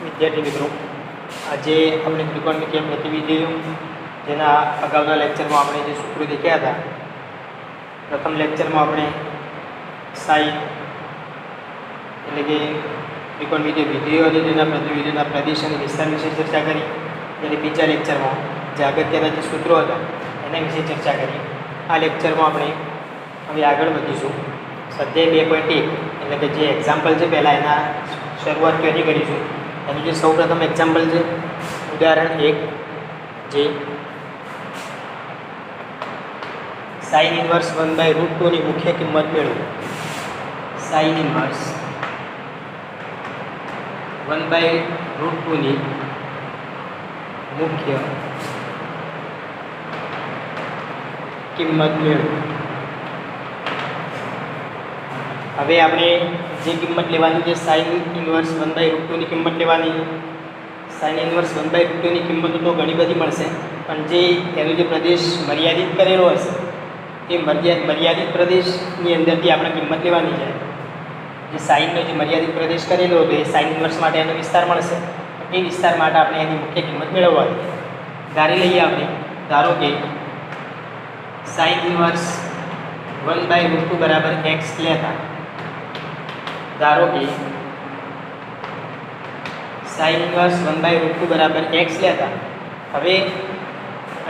વિદ્યાર્થી મિત્રો, આજે આપણે ત્રિકોણમિતિય પ્રતિવિધિઓ જેના અગાઉના લેક્ચરમાં આપણે જે સૂત્રો દેખ્યા હતા, પ્રથમ લેક્ચરમાં આપણે સાઈ એટલે કે ત્રિકોણમિતિય વિધિઓ અને તેના પ્રતિવિધિઓના પ્રદેશ અને વિસ્તાર વિશે ચર્ચા કરી. જ્યારે બીજા લેક્ચરમાં જે અગત્યના જે સૂત્રો હતા એના વિશે ચર્ચા કરી. આ લેક્ચરમાં આપણે હવે આગળ વધીશું. સ્વાધ્યાય 2.1 એટલે કે જે એક્ઝામ્પલ છે પહેલાં એના શરૂઆત ક્યાંથી કરીશું. એનું જે સૌપ્રથમ એક્ઝામ્પલ છે ઉદાહરણ 1, જે સાઇન ઇન્વર્સ 1/√2 ની મુખ્ય કિંમત મેળવો. સાઇન ઇન્વર્સ 1/√2 ની મુખ્ય કિંમત મેળવો. હવે આપણે જે કિંમત લેવાની છે સાઇન ઇન્વર્સ 1/√2 ની કિંમત લેવાની. સાઇન ઇન્વર્સ 1/√2 ની કિંમત તો ઘણી બધી મળશે, પણ જે એનો જે પ્રદેશ મર્યાદિત કરેલો હશે એ મર્યાદિત પ્રદેશની અંદરથી આપણે કિંમત લેવાની છે. જે સાઇનનો જે મર્યાદિત પ્રદેશ કરેલો હતો એ સાઇન ઇન્વર્સ માટે એનો વિસ્તાર મળશે. એ વિસ્તાર માટે આપણે એની મુખ્ય કિંમત મેળવવાની. ધારી લઈએ આપણે, ધારો કે સાઇન ઇન્વર્સ 1/√2 બરાબર x લેતા. ધારો કે સાઇન ઇન્વર્સ 1/√2 બરાબર x લેતા. હવે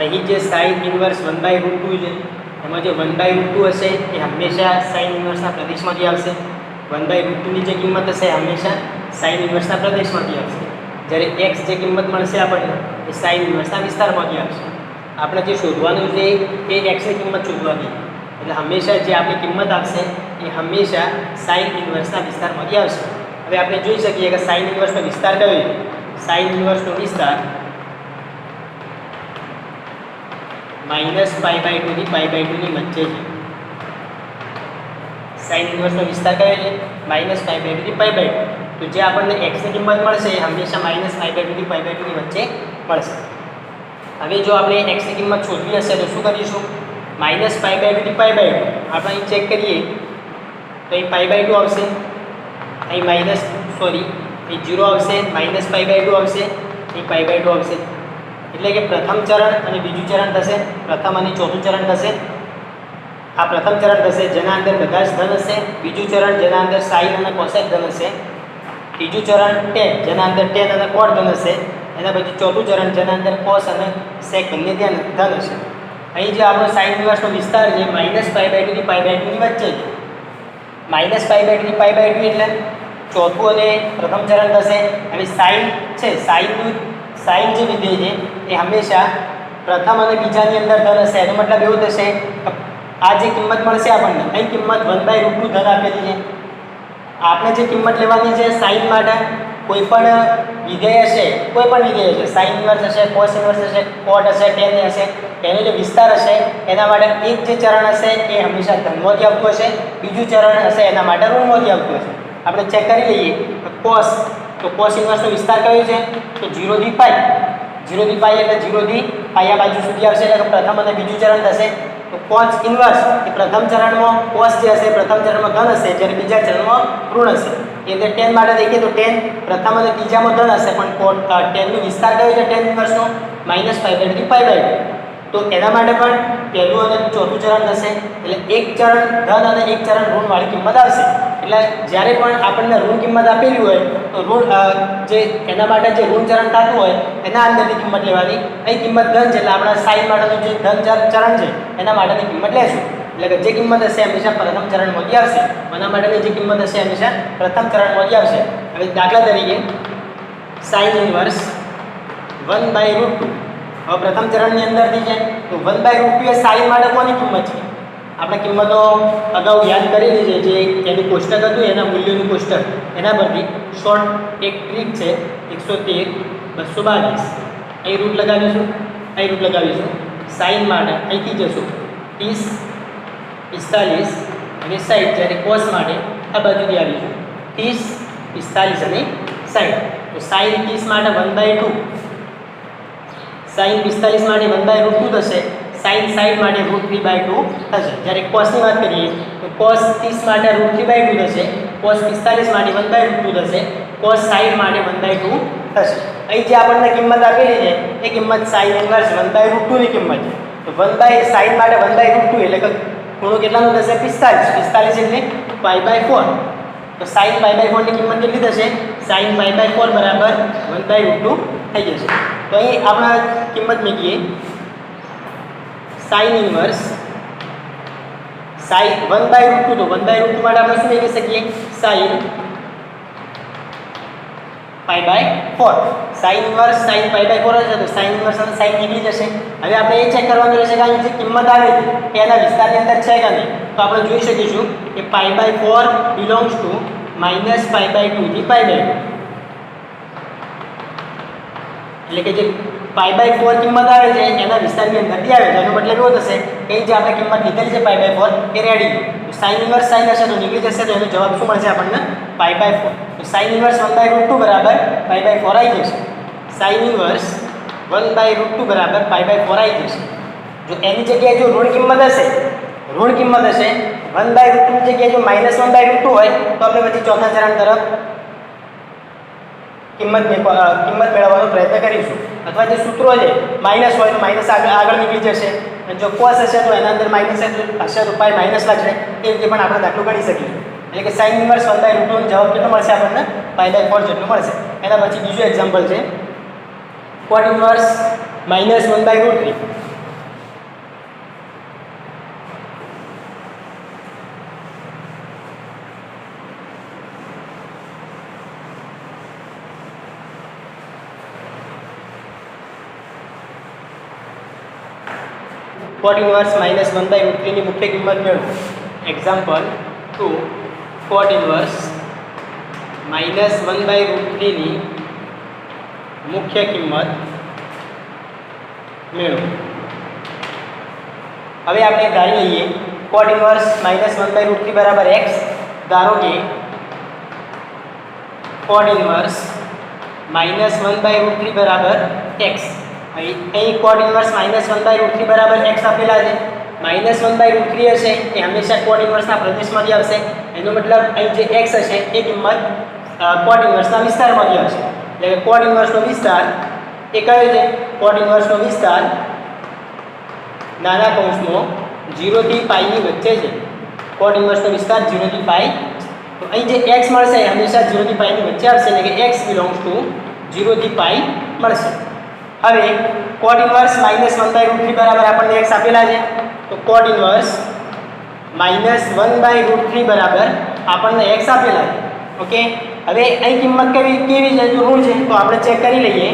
અહીં જે સાઇન ઇન્વર્સ 1/√2 છે એમાં જે 1/√2 હશે એ હંમેશા સાઇન ઇન્વર્સના પ્રદેશમાંથી આવશે. 1/√2 ની જે કિંમત હશે એ હંમેશા સાઇન ઇન્વર્સના પ્રદેશમાંથી આવશે. જ્યારે x જે કિંમત મળશે આપણને એ સાઇન ઇન્વર્સના વિસ્તારમાંથી આવશે. આપણે જે શોધવાનું છે એ x ની કિંમત શોધવાની, એટલે હંમેશા જે આપણી કિંમત આવશે એ હંમેશા સાઇન ઇન્વર્સના વિસ્તારમાંથી આવશે. હવે આપણે જોઈ શકીએ કે સાઇન ઇન્વર્સનો વિસ્તાર કયો છે. સાઇન ઇન્વર્સનો વિસ્તાર -π/2 થી π/2 ની વચ્ચે છે. સાઇન ઇન્વર્સનો વિસ્તાર કયો છે? -π/2 થી π/2. તો જે આપણને x ની કિંમત મળશે એ હંમેશા -π/2 થી π/2 ની વચ્ચે મળશે. હવે જો આપણે x ની કિંમત શોધવી હશે તો શું કરીશું? -π/2 થી π/2 આપણે અહીં ચેક કરીએ તો અહીં π/2 આવશે, અહીં અહીં 0 આવશે, -π/2 આવશે, અહીં π/2 આવશે. એટલે કે પ્રથમ ચરણ અને બીજું ચરણ થશે, પ્રથમ અને ચોથું ચરણ થશે. આ પ્રથમ ચરણ થશે જેના અંદર બધા જ ધન હશે. બીજું ચરણ જેના અંદર સાઇન અને કોસેક ધન હશે. ત્રીજું ચરણ tan જેના અંદર tan અને cot ધન હશે. એના પછી ચોથું ચરણ જેના અંદર cos અને sec બંને ધન હશે. અહીં જે આપણો સાઇન ઇન્વર્સનો વિસ્તાર છે -π/2 થી π/2 ની વચ્ચે છે. -π/2 થી π/2 એટલે ચોથું અને પ્રથમ ચરણ થશે. હવે સાઇન છે, સાઇન જે વિધેય છે એ હંમેશા પ્રથમ અને બીજાની અંદર ધન હશે. એનો મતલબ એવો થશે કે આ જે કિંમત મળશે આપણને, અહીં કિંમત 1/√2 ધન આપેલી છે. આપણે જે કિંમત લેવાની છે સાઇન માટે, કોઈ પણ વિધેય હશે, કોઈ પણ વિધેય હશે, સાઇન ઇન્વર્સ હશે, કોસ ઇન્વર્સ હશે, કોટ હશે, ટેન હશે, એનો જે વિસ્તાર હશે એના માટે એક જે ચરણ હશે એ હંમેશા ધનમાંથી આવતું હશે, બીજું ચરણ હશે એના માટે ઋણમાંથી આવતું હશે. આપણે ચેક કરી લઈએ કોસ, તો કોસ ઇન્વર્સનો વિસ્તાર કયો છે? તો 0 થી π. 0 થી π એટલે 0 થી π આ બાજુ સુધી આવશે, એટલે પ્રથમ અને બીજું ચરણ થશે. તો કોસ ઇન્વર્સ એ પ્રથમ ચરણમાં કોસ જે હશે પ્રથમ ચરણમાં ધન હશે, જ્યારે બીજા ચરણમાં ઋણ હશે. એ રીતે tan માટે દેખીએ તો tan પ્રથમ અને ત્રીજામાં ધન હશે, પણ tan નો વિસ્તાર કયો છે tan ઇન્વર્સનો? -π/2 થી π/2. તો એના માટે પણ પહેલું અને ચોથું ચરણ થશે, એટલે એક ચરણ ધન અને એક ચરણ ઋણવાળી કિંમત આવશે. એટલે જ્યારે પણ આપણને ઋણ કિંમત આપેલી હોય તો જે એના માટે જે ઋણ ચરણ થતું હોય એના અંદરની કિંમત લેવાની. અહીં કિંમત ધન છે એટલે આપણા સાઇન માટેનું જે ધન ચરણ છે એના માટેની કિંમત લેશું. એટલે કે જે કિંમત હશે હંમેશા પ્રથમ ચરણમાંથી આવશે, એના માટેની જે કિંમત હશે હંમેશા પ્રથમ ચરણમાંથી આવશે. હવે દાખલા તરીકે સાઇન ઇન્વર્સ 1/√2 હવે પ્રથમ ચરણની અંદરથી છે, તો 1/√2 એ સાઇન માટે કોની કિંમત છે? આપણે કિંમતો અગાઉ યાદ કરેલી છે, જે એનું કોષ્ટક હતું એના મૂલ્યોનું કોષ્ટક, એના પરથી શોર્ટ એક ટ્રીક છે 113/222. અહીં રૂટ લગાવીશું, અહીં રૂટ લગાવીશું. સાઇન માટે અહીંથી જશું 30, 45 અને 60, જ્યારે કોસ માટે આ બાજુથી આવીશું 30, 45 અને 60. તો સાઇન 30 માટે 1/2, સાઇન 45 માટે 1/√2 થશે, સાઇન 60 માટે √3/2 થશે. જ્યારે કોસની વાત કરીએ તો કોસ 30 માટે √3/2 થશે, cos 45 માટે 1/√2 થશે, cos 60 માટે 1/2 થશે. અહીં જે આપણને કિંમત આપેલી છે એ કિંમત sin ઇન્વર્સ 1/√2 ની કિંમત છે. તો 1/sin માટે 1/√2 એટલે કે ખૂણો કેટલાનો થશે 45 એટલે π/4. તો sin π/4 ની કિંમત કેટલી થશે? sin π/4 બરાબર 1/√2 થઈ જશે. તો અહીં આપણે કિંમત મૂકીએ sin ઇન્વર્સ sin 1/√2. તો 1/√2 માટે આપણે શું લખી શકીએ? sin π/4. sin ઇન્વર્સ sin π/4 હશે તો sin ઇન્વર્સ અને sin નીકળી જશે. હવે આપણે એ ચેક કરવાનું રહેશે કે આ જે કિંમત આવે છે એ એના વિસ્તારની અંદર છે કે નહીં. તો આપણે જોઈ શકીશું કે π/4 belongs to -π/2 થી π/2. એટલે કે જે π/4 કિંમત આવે છે એના વિસ્તારની અંદરથી આવે છે. એનો મતલબ એવો થશે કે જે આપણે કિંમત લીધેલી છે π/4 એ રેડી. તો sin ઇન્વર્સ sin હશે તો નીકળી જશે. તો એનો જવાબ શું મળશે આપણને? π/4. તો sin ઇન્વર્સ 1/√2 બરાબર π/4 આવી જશે. sin ઇન્વર્સ 1/√2 બરાબર π/4 આવી જશે. જો એની જગ્યાએ જો ઋણ કિંમત હશે 1/√2 ની જગ્યાએ જો -1/√2 હોય તો આપણે પછી ચોથા ચરણ તરફ કિંમત મેળવવાનો પ્રયત્ન કરીશું. અથવા જે સૂત્રો છે માઇનસ હોય તો માઇનસ આગળ નીકળી જશે. અને જો કોસ હશે તો એના અંદર માઇનસ હશે તો પાઈ માઇનસ લાગશે. એ રીતે પણ આપણે દાખલો ગણી શકીએ. એટલે કે sin ઇન્વર્સ 1/√2 નો જવાબ કેટલો મળશે આપણને? π/4 જેટલો મળશે. એના પછી બીજું એક્ઝામ્પલ છે cot ઇન્વર્સ -1/√3. cot ઇન્વર્સ -1/√3 ની મુખ્ય કિંમત મેળવો. એક્ઝામ્પલ 2 cot ઇન્વર્સ -1/√3 ની મુખ્ય કિંમત મેળવો. હવે આપણે ધારી લઈએ cot ઇન્વર્સ -1/√3 બરાબર x. ધારો કે cot ઇન્વર્સ -1/√3 બરાબર x. અહીં cot ઇન્વર્સ -1/√3 બરાબર x આપેલા છે. -1/√3 હશે એ હંમેશા cot ઇન્વર્સના પ્રદેશમાંથી આવશે. એનો મતલબ અહીં જે x હશે એ કિંમત cot ઇન્વર્સના વિસ્તારમાંથી આવશે. એટલે કે cot ઇન્વર્સનો વિસ્તાર એ કયો છે? cot ઇન્વર્સનો વિસ્તાર નાના કૌંસમાં 0 થી π ની વચ્ચે છે. cot ઇન્વર્સનો વિસ્તાર 0 થી π. તો અહીં જે x મળશે એ હંમેશા 0 થી π ની વચ્ચે આવશે. એટલે કે x belongs to 0 થી π મળશે. હવે cot ઇન્વર્સ -1/√3 બરાબર આપણને x આપેલા છે. તો cot ઇન્વર્સ -1/√3 બરાબર આપણને x આપેલા છે. ઓકે. હવે અહીં કિંમત કેવી છે? જો ઋણ છે તો આપણે ચેક કરી લઈએ.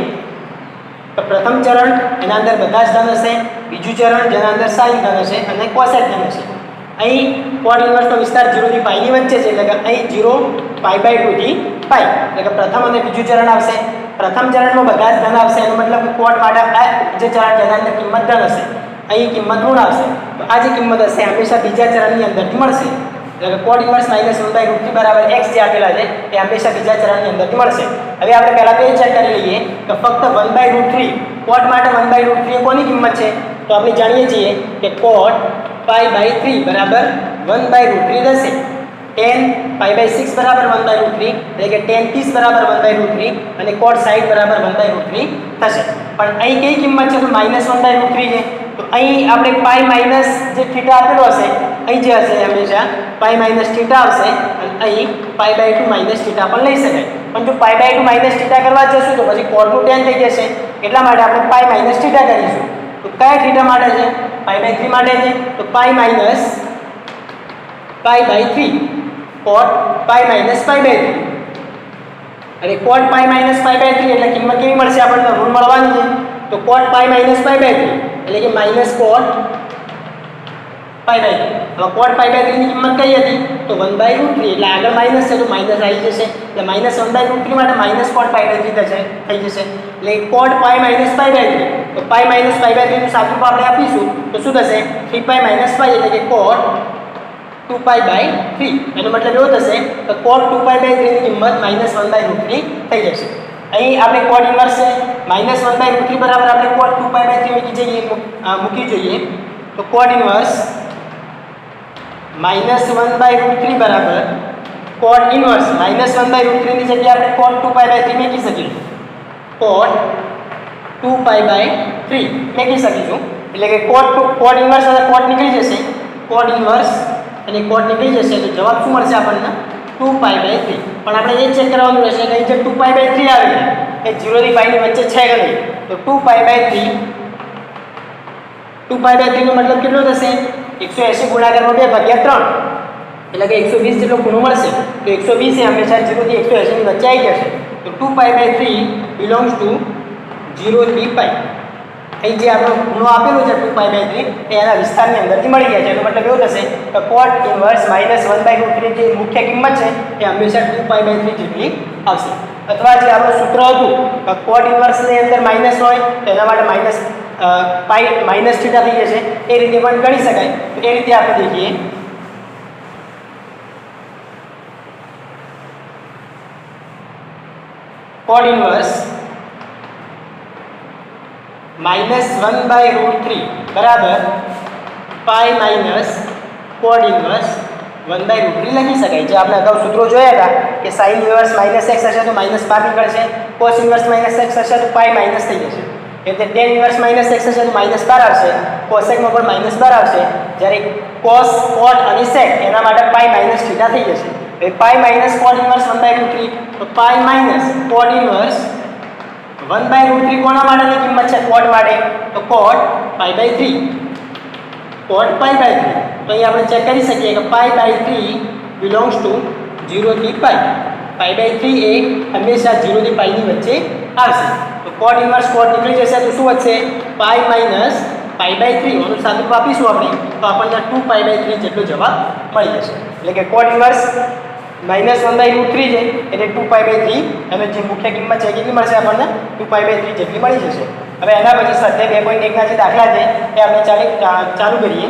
તો પ્રથમ ચરણ એના અંદર બધા જ ધન હશે. બીજું ચરણ જેના અંદર sin ધન હશે અને cosec ધન હશે. અહીં cot ઇન્વર્સનો વિસ્તાર 0 થી π ની વચ્ચે છે. એટલે કે અહીં 0 π/2 થી π. એટલે કે પ્રથમ અને બીજું ચરણ આવશે. પ્રથમ ચરણમાં બધા જ ધન આવશે. એનો મતલબ કે cot માટે આ જે ચરણ જેના અંદર કિંમત ધન હશે અહીં કિંમત ઋણ આવશે. તો આ જે કિંમત હશે હંમેશા બીજા ચરણની અંદરથી મળશે. એટલે કે cot ઇન્વર્સ -1/√3 બરાબર x જે આપેલા છે એ હંમેશા બીજા ચરણની અંદરથી મળશે. હવે આપણે પહેલા તો એ ચેક કરી લઈએ કે ફક્ત 1/√3 cot માટે 1/√3 એ કોની કિંમત છે? તો આપણે જાણીએ છીએ કે cot π/3 બરાબર 1/√3 થશે. tan π/6 બરાબર 1/√3 એટલે કે tan 30 બરાબર 1/√3 અને cot 60 બરાબર 1/√3 થશે. પણ અહીં કઈ કિંમત છે? તો -1/√3 છે. તો અહીં આપણે π માઇનસ જે θ આપેલો હશે અહીં જે હશે હંમેશા π માઇનસ θ આવશે. અને અહીં π/2 માઇનસ θ પણ લઈ શકાય. પણ જો π/2 માઇનસ θ કરવા જશું તો પછી cot નું tan થઈ જશે. એટલા માટે આપણે π માઇનસ θ કરીશું. તો કયા θ માટે છે? π/3 માટે છે. તો π માઇનસ π/3 cot π માઇનસ π/3. અને cot π માઇનસ π/3 એટલે કિંમત કેવી મળશે આપણને? ઋણ મળવાની છે. તો cot π માઇનસ π/3 એટલે કે માઇનસ cot π/3. હવે cot π/3 ની કિંમત કઈ હતી? તો 1/√3. એટલે આગળ માઇનસ છે તો માઇનસ આવી જશે. એટલે -1/√3 માટે માઇનસ cot π/3 થઈ જશે. એટલે cot π માઇનસ π/3. તો π માઇનસ π/3 નું સાદું રૂપ આપણે આપીશું તો શું થશે? 3π માઇનસ π એટલે કે cot 2π/3. એનો મતલબ એવો થશે કે cot 2π/3 ની કિંમત -1/√3 થઈ જશે. અહીં આપણે cot ઇન્વર્સ છે -1/√3 બરાબર આપણે cot 2π/3 મૂકી જોઈએ. તો cot ઇન્વર્સ -1/√3 બરાબર cot ઇન્વર્સ -1/√3 ની જગ્યાએ આપણે cot 2π/3 મૂકી શકીએ. કોટ 2π/3 લખી શકીશું. એટલે કે કોટ ઇન્વર્સ અને કોટ નીકળી જશે, કોટ ઇન્વર્સ અને કોટ નીકળી જશે તો જવાબ શું મળશે આપણને 2π/3. પણ આપણે એ ચેક કરવાનું રહેશે કે અહીં જે 2π/3 આવે એ 0 થી π ની વચ્ચે છે કે નહીં. તો 2π/3 નો મતલબ કેટલો થશે 180 ગુણાકારમાં 2 ભાગ્યા 3 એટલે કે 120 જેટલો ખૂણો મળશે. તો 120 એ હંમેશા 0 થી 180 ની વચ્ચે આવી જશે. તો 2π/3 બિલોંગ્સ ટુ 0 થી π. અહીં જે આપણો ખૂણો આપેલો છે 2π/3 એ એના વિસ્તારની અંદરથી મળી ગયા છે. એનો મતલબ એવો થશે કે cot ઇન્વર્સ -1/√3 જે મુખ્ય કિંમત છે એ હંમેશા 2π/3 જેટલી આવશે. અથવા જે આપણું સૂત્ર હતું કે cot ઇન્વર્સની અંદર માઇનસ હોય તો એના માટે માઇનસ થીટા થઈ જશે. એ રીતે પણ ગણી શકાય. તો એ રીતે આપણે દેખીએ. cot ઇન્વર્સ -1/√3 બરાબર પાઈ માઇનસ કોટ ઇન્વર્સ 1/√3 લખી શકાય. જે આપણે અગાઉ સૂત્રો જોયા હતા કે સાઇન ઇન્વર્સ -x હશે તો -12 નીકળશે, કોસ ઇન્વર્સ -x હશે તો પાઈ માઇનસ થઈ જશે. એટલે tan ઇન્વર્સ -x હશે તો -12 આવશે, કોસેકમાં પણ -12 આવશે. જ્યારે કોસ કોટ અને સેક એના માટે પાઈ માઇનસ થીટા થઈ જશે. એટલે પાઈ માઇનસ કોટ ઇન્વર્સ 1/√3 તો પાઈ માઇનસ કોટ ઇન્વર્સ 1/√3 કોના માટેની કિંમત છે કોટ માટે તો કોટ π/3 કોટ π/3. તો અહીં આપણે ચેક કરી શકીએ કે π/3 બિલોંગ્સ ટુ 0 થી π. π/3 એ હંમેશા 0 થી π ની વચ્ચે આવશે. તો કોટ ઇન્વર્સ કોટ નીકળી જશે તો શું વધશે પાઈ માઇનસ π/3 ઓનું સાદું આપીશું આપણે તો આપણને 2π/3 જેટલો જવાબ મળી જશે. એટલે કે કોટ ઇન્વર્સ -1/√3 છે એટલે 2π/3 અને જે મુખ્ય કિંમત છે કેટલી મળશે આપણને 2π/3 જેટલી મળી જશે. હવે એના પછી સ્વાધ્યાય 2.1 ના જે દાખલા છે એ આપણે ચાલુ કરીએ.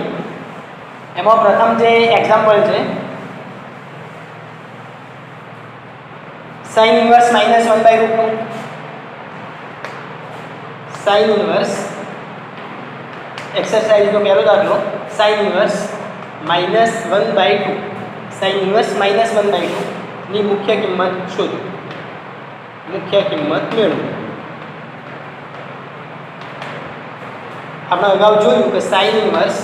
એમાં પ્રથમ જે એક્ઝામ્પલ છે sin ઇન્વર્સ -1/√2 sin ઇન્વર્સ એક્સરસાઇઝનો પહેલો દાખલો sin ઇન્વર્સ -1/2 sin ઇન્વર્સ -1/2 ની મુખ્ય કિંમત શોધો. મુખ્ય કિંમત મેળવો. આપણે અગાઉ જોયું કે sin ઇન્વર્સ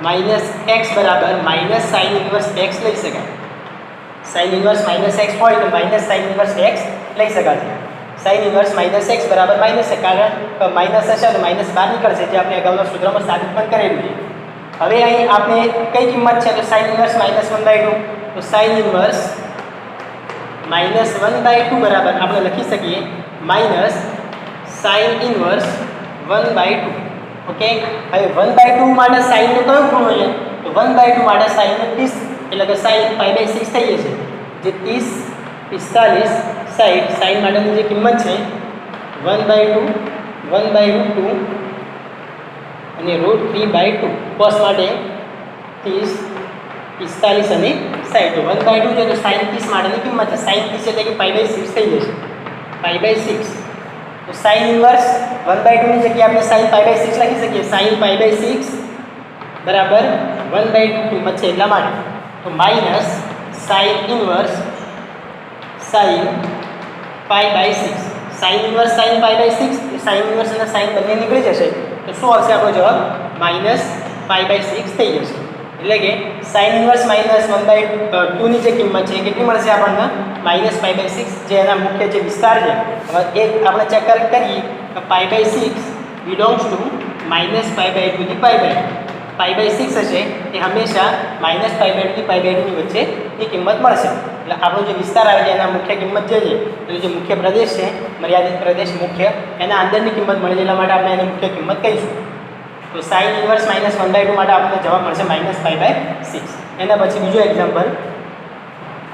-x બરાબર -sin ઇન્વર્સ x લઈ શકાય. sin ઇન્વર્સ -x હોય તો -sin ઇન્વર્સ x લઈ શકાશે. sin ઇન્વર્સ -x બરાબર -x કારણ કે માઇનસ હશે તો -12 નીકળશે જે આપણે અગાઉના સૂત્રમાં સાબિત પણ કરેલું છે. હવે અહીં આપણે કઈ કિંમત છે તો sin ઇન્વર્સ -1/2 તો sin ઇન્વર્સ -1/2 બરાબર આપણે લખી શકીએ sin ઇન્વર્સ 1/2. ઓકે, હવે 1/2 માટે sin નો કયો ખૂણો છે તો 1/2 માટે sin નો 30 એટલે કે sin π/6 થઈ જશે. જે 30 45 60 sin માટેની જે કિંમત છે 1/2 1/√2 અને √3/2 cos માટે 30 45 અને 60 1/2 છે તો sin 30 માટેની કિંમત છે. sin 30 એટલે કે π/6 થઈ જશે π/6. તો sin ઇન્વર્સ 1/2 ની જગ્યાએ આપણે sin π/6 લખી શકીએ. sin π/6 બરાબર 1/2 કિંમત છે એટલા માટે તો minus sin inverse sin π/6 sin inverse sin π/6 sin inverse અને sin બંને નીકળી જશે તો શું આવશે આપણો જવાબ -π/6 થઈ જશે. એટલે કે sin ઇન્વર્સ -1/2 ની જે કિંમત છે કેટલી મળશે આપણને -π/6 જે એના મુખ્ય જે વિસ્તાર છે. હવે એક આપણે ચેક કરીએ કે π/6 બિલોંગ્સ ટુ -π/2 થી π/2 π/6 હશે એ હંમેશા -π/2 થી π/2 ની વચ્ચેની કિંમત મળશે. એટલે આપણો જે વિસ્તાર આવે છે એના મુખ્ય કિંમત જે છે એટલે જે મુખ્ય પ્રદેશ છે મર્યાદિત પ્રદેશ મુખ્ય એના અંદરની કિંમત મળે છે એટલા માટે આપણે એની મુખ્ય કિંમત કહીશું. તો sin ઇન્વર્સ -1/2 માટે આપણને જવાબ મળશે -π/6. એના પછી બીજો example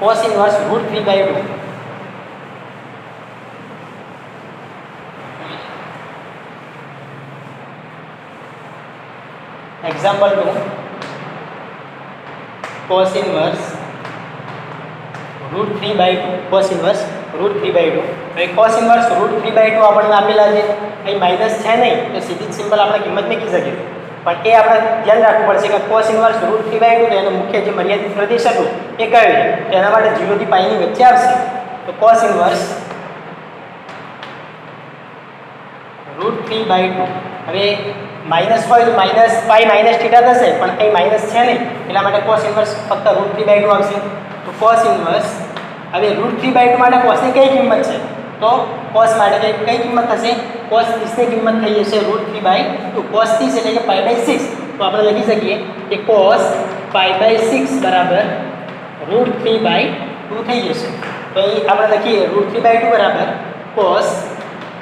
cos inverse √3/2 example 2 cos inverse √3/2 cos inverse √3/2. હવે cos ઇન્વર્સ √3/2 આપણને આપેલા છે અહીં માઇનસ છે નહીં તો સીધી જ સિમ્પલ આપણે કિંમત મૂકી શકીએ. પણ એ આપણે ધ્યાન રાખવું પડશે કે cos ઇન્વર્સ √3/2 તો એનો મુખ્ય જે મર્યાદિત પ્રદેશ હતો એ કયો છે તો એના માટે 0 થી π ની વચ્ચે આવશે. તો cos ઇન્વર્સ √3/2. હવે માઇનસ હોય તો માઇનસ પાઈ માઇનસ થીટા થશે, પણ કંઈ માઇનસ છે નહીં એટલા માટે કોસ ઇન્વર્સ ફક્ત √3/2 આવશે. તો કોસ ઇન્વર્સ, હવે √3/2 માટે કોસની કઈ કિંમત છે? તો કોસ માટે કઈ કિંમત થશે? કોસ 30 ની કિંમત થઈ જશે √3/2. કોસ 30 એટલે કે π/6. તો આપણે લખી શકીએ કે કોસ π/6 બરાબર √3/2 થઈ જશે. તો અહીં આપણે લખીએ √3/2 બરાબર કોસ